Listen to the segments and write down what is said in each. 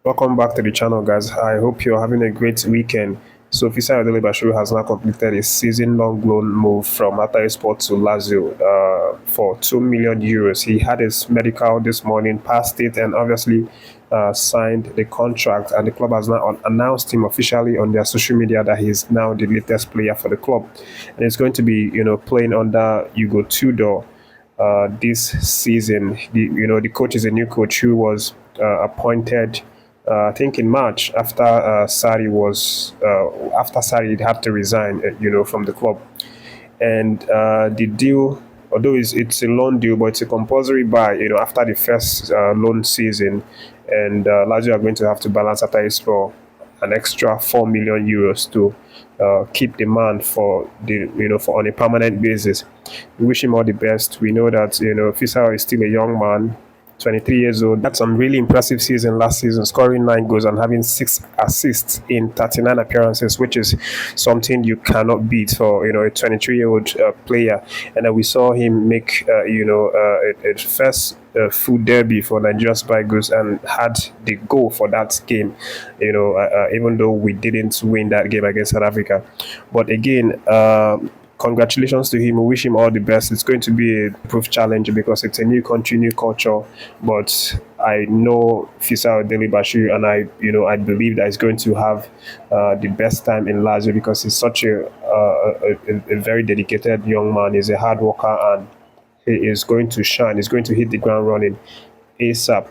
Welcome back to the channel, guys. I hope you're having a great weekend. So, Seyi Olofinjana has now completed a season-long loan move from Sport to Lazio for €2 million. He had his medical this morning, passed it, and obviously signed the contract. And the club has now announced him officially on their social media that he's now the latest player for the club, and he's going to be, playing under Hugo Tudor this season. The coach is a new coach who was appointed, I think, in March after Sarri had to resign, from the club. And the deal, although it's a loan deal, but it's a compulsory buy, after the first loan season, and Lazio are going to have to balance after his for an extra €4 million to keep the man for on a permanent basis. We wish him all the best. We know that Fisao is still a young man, 23 years old. That's some really impressive season last season, scoring 9 goals and having 6 assists in 39 appearances, which is something you cannot beat for a 23-year-old player. And then we saw him make a first full derby for Nigeria Spikers and had the goal for that game. Even though we didn't win that game against South Africa, but again. Congratulations to him. We wish him all the best. It's going to be a proof challenge because it's a new country, new culture. But I know Fisa Dele-Bashiru, and I believe that he's going to have the best time in Lazio because he's such a very dedicated young man. He's a hard worker and he is going to shine. He's going to hit the ground running ASAP.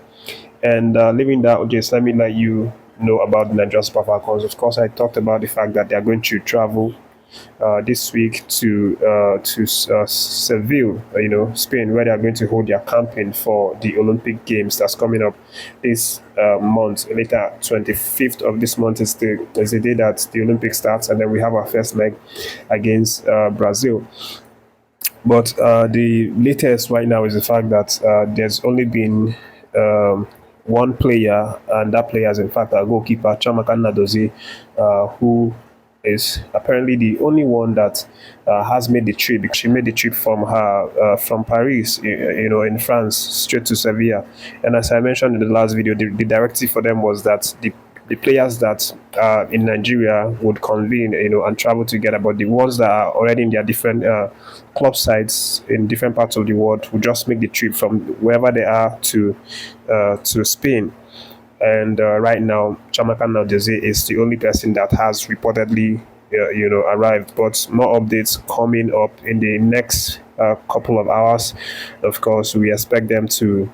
And leaving that, just let me let you know about the Nigerian Super Falcons. Of course, I talked about the fact that they are going to travel this week to Seville, Spain, where they are going to hold their campaign for the Olympic Games that's coming up this month. Later, 25th of this month is the day that the Olympics starts, and then we have our first leg against Brazil. But the latest right now is the fact that there's only been one player, and that player is in fact a goalkeeper, Chiamaka Nnadozie, who is apparently the only one that has made the trip. She made the trip from Paris, in France, straight to Sevilla. And as I mentioned in the last video, the directive for them was that the players that are in Nigeria would convene, and travel together. But the ones that are already in their different club sites in different parts of the world would just make the trip from wherever they are to Spain. And right now, Chiamaka Nnadozie is the only person that has reportedly, arrived. But more updates coming up in the next couple of hours. Of course, we expect them to.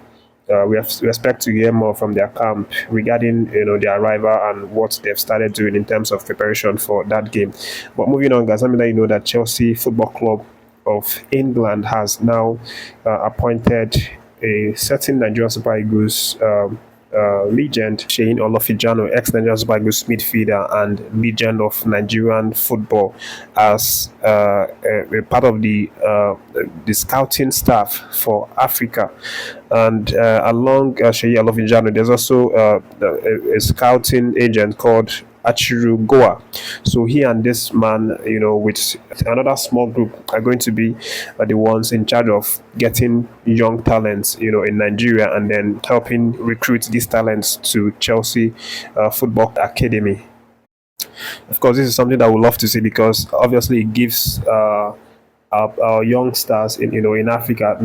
We expect to hear more from their camp regarding their arrival and what they've started doing in terms of preparation for that game. But moving on, guys, let me let you know that Chelsea Football Club of England has now appointed a certain Nigerian Super Eagles legend, Seyi Olofinjana, ex-Nigerian Super Eagles midfielder and legend of Nigerian football, as a part of the scouting staff for Africa. And along Seyi Olofinjana, there's also a scouting agent called Achiru Goa. So he and this man, with another small group, are going to be the ones in charge of getting young talents, in Nigeria, and then helping recruit these talents to Chelsea Football Academy. Of course, this is something that we love to see because obviously it gives our young stars in Africa,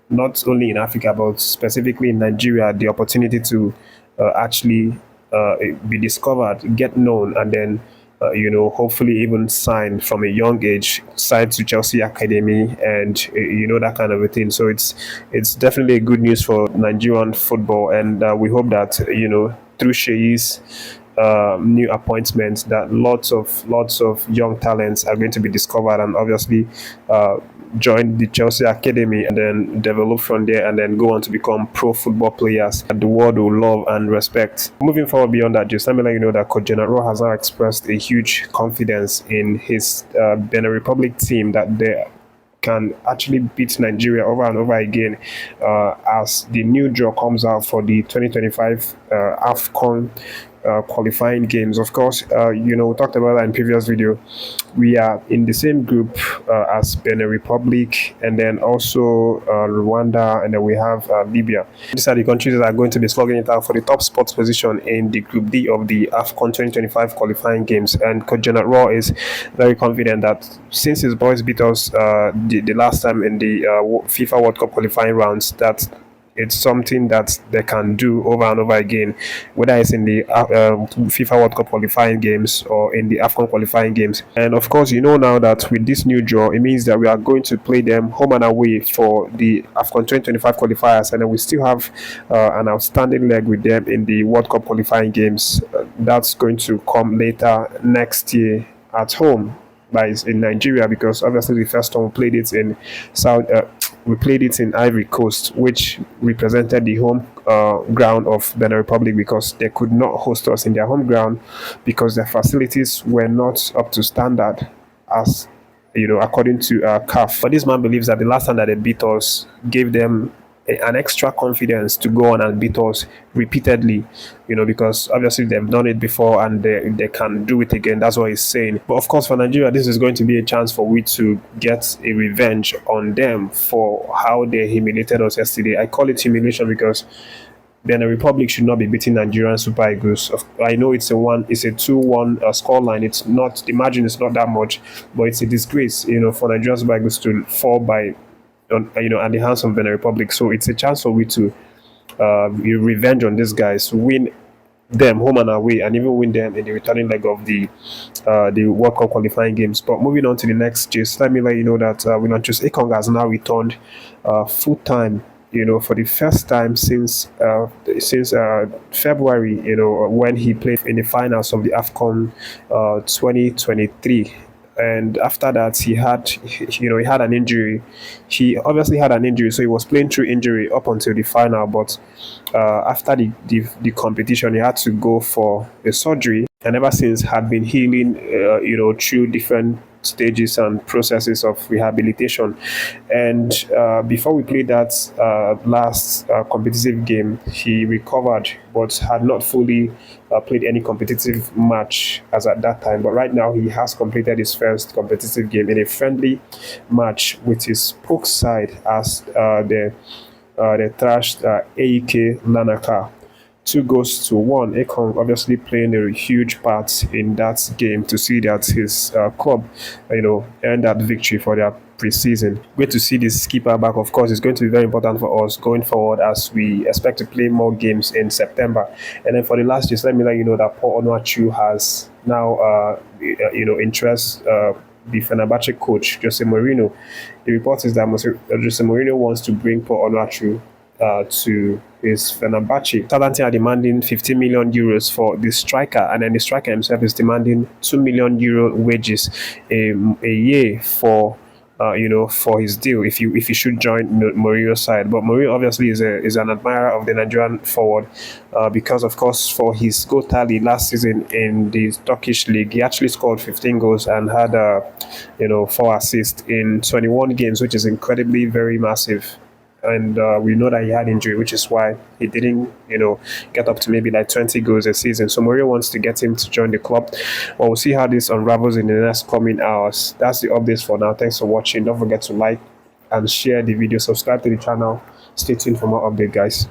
not only in Africa but specifically in Nigeria, the opportunity to actually be discovered, get known, and then hopefully even sign from a young age, sign to Chelsea Academy, and that kind of a thing. So it's definitely a good news for Nigerian football, and we hope that through Seyi's new appointments, that lots of young talents are going to be discovered and obviously join the Chelsea Academy and then develop from there and then go on to become pro football players that the world will love and respect. Moving forward beyond that, just let me let you know that Coach Rohr has now expressed a huge confidence in his Benin Republic team that they can actually beat Nigeria over and over again as the new draw comes out for the 2025 AFCON qualifying games. Of course, we talked about that in previous video. We are in the same group as Benin Republic, and then also Rwanda, and then we have Libya. These are the countries that are going to be slugging it out for the top spot position in the Group D of the AFCON 2025 qualifying games. And Coach Rohr is very confident that since his boys beat us the last time in the FIFA World Cup qualifying rounds, that it's something that they can do over and over again, whether it's in the FIFA World Cup qualifying games or in the AFCON qualifying games. And of course, now that with this new draw, it means that we are going to play them home and away for the AFCON 2025 qualifiers, and then we still have an outstanding leg with them in the World Cup qualifying games. That's going to come later next year at home, in Nigeria, because obviously the first time we played it in we played it in Ivory Coast, which represented the home ground of Benin Republic, because they could not host us in their home ground because their facilities were not up to standard, as according to CAF. But this man believes that the last time that they beat us gave them an extra confidence to go on and beat us repeatedly, because obviously they've done it before and they can do it again. That's what he's saying. But of course, for Nigeria, this is going to be a chance for we to get a revenge on them for how they humiliated us yesterday. I call it humiliation because Benin Republic should not be beating Nigerian Super Eagles. I know it's a 2-1 scoreline. It's not, the margin is not that much, but it's a disgrace, for Nigerian Super Eagles to fall by at the hands of Benin Republic. So it's a chance for we to revenge on these guys, win them home and away, and even win them in the returning leg of the World Cup qualifying games. But moving on to the next gist, let me let you know that Onuachu's Ekong has now returned full time. For the first time since February, when he played in the finals of the AFCON 2023. And after that, he had an injury. He obviously had an injury, so he was playing through injury up until the final. But after the competition, he had to go for a surgery, and ever since had been healing, through different stages and processes of rehabilitation. And before we played that last competitive game, he recovered but had not fully played any competitive match as at that time. But right now he has completed his first competitive game in a friendly match with his Poke side as they thrashed AEK Lanaka 2-1. Ekong obviously playing a huge part in that game to see that his club, earned that victory for their pre-season. Great to see this keeper back. Of course, it's going to be very important for us going forward as we expect to play more games in September. And then for the last, just let me let you know that Paul Onuachu has now, interest. The Fenerbahce coach, Jose Mourinho. The report is that Jose Mourinho wants to bring Paul Onuachu to his Fenerbahce. Southampton are demanding 50 million euros for the striker, and then the striker himself is demanding 2 million euro wages a year for for his deal if he should join Mourinho's side. But Mourinho obviously is an admirer of the Nigerian forward because, of course, for his goal tally last season in the Turkish league, he actually scored 15 goals and had 4 assists in 21 games, which is incredibly very massive. And we know that he had injury, which is why he didn't, get up to maybe like 20 goals a season. So Mourinho wants to get him to join the club. Well, we'll see how this unravels in the next coming hours. That's the updates for now. Thanks for watching. Don't forget to like and share the video. Subscribe to the channel. Stay tuned for more updates, guys.